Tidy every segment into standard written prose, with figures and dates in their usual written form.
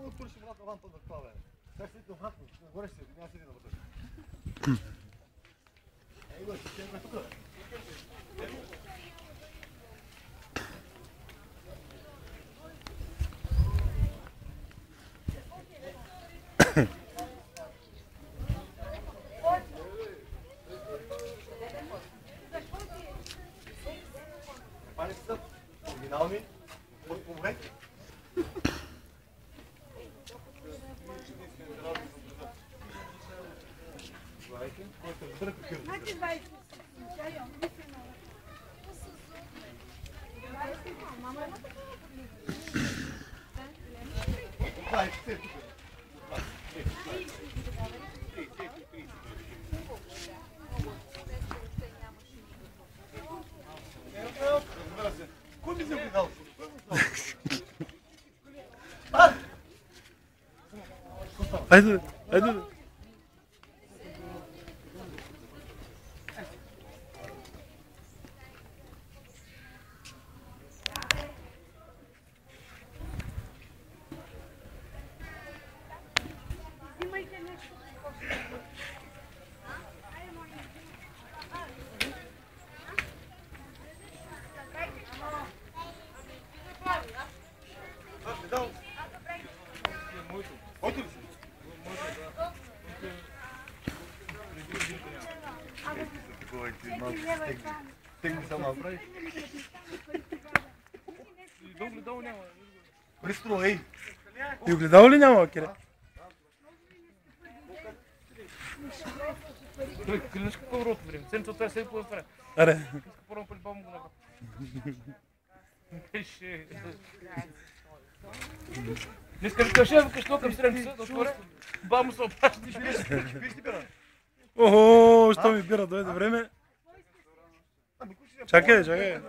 отвориш обратно ванта на това, бе? Как седи обратно? Нагоре ще седи, няма седи навътре. Ей, го, ще седи тук, бе. Пани са оригинални, по море. Кой би се го дал? Айде, айде. Тегни само направи. Пристро, ей! И огледало ли няма, Кире? Той клинеш какво врото време. Централ това седи по отваря. Аре. Първо пъти баба му го направи. Беше... Днеска викаш, викаш тук към 7 часа, да отворя. Баба му се опаши. Пиш ли бира? Охо, що ми бира, дойде време. Чакай, чакай.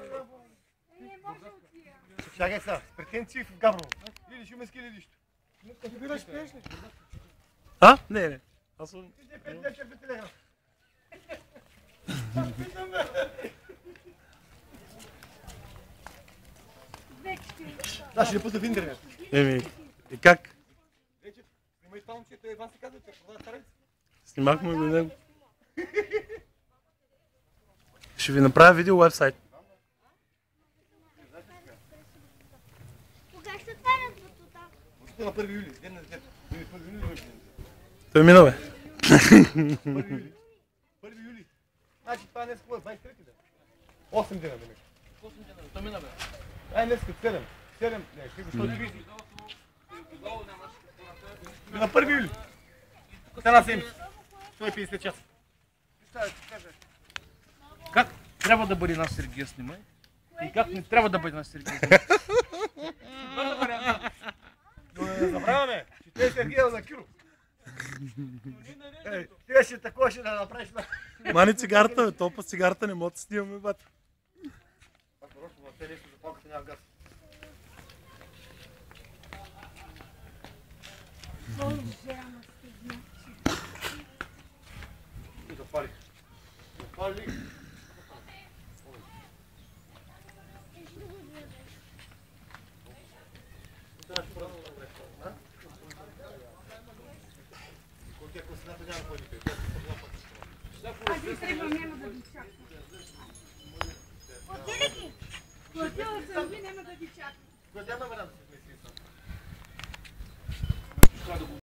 Чакай сега, претенции в Габрово. Или ще умески или нищо. Ти бираш, пиеш ли? А? Не, не. Аз съм... Ти ще 5 леча в телеграм. Да, ще не пусна в интернет. Еми, и как? Вече, снимай това момче, той Иван се казва, че продава старец. Снимахме го него. Ще ви направя видео уебсайт. Кога ще отварят вратата? Вратата на 1 юли, ден на детето. 1 юли. Той мина, бе. 1 юли. 1 юли. Значи това днес какво е? 23 ден. 8 дена, да ме. 8 дена, то мина бе. Ай, днес като 7. 7, не, ще го 130. На 1 юли. Една седмица. 150 часа. Как трябва да бъде нас Сергия снимай? И как не трябва да бъде нас Сергия снимай? Но не забравяме, че те Сергия на Киро. Те ще такова ще да направиш на... Мани цигарата, бе. Толкова цигарата не мога да снимаме, бата. Аз нарочно на те нещо запалката няма газ. И запалих. Запалих. Аз тръгвам, няма да ги чакам. Отиде ги! Платила съм ги, няма да ги чакам. Няма време да се смеси. Трябва да го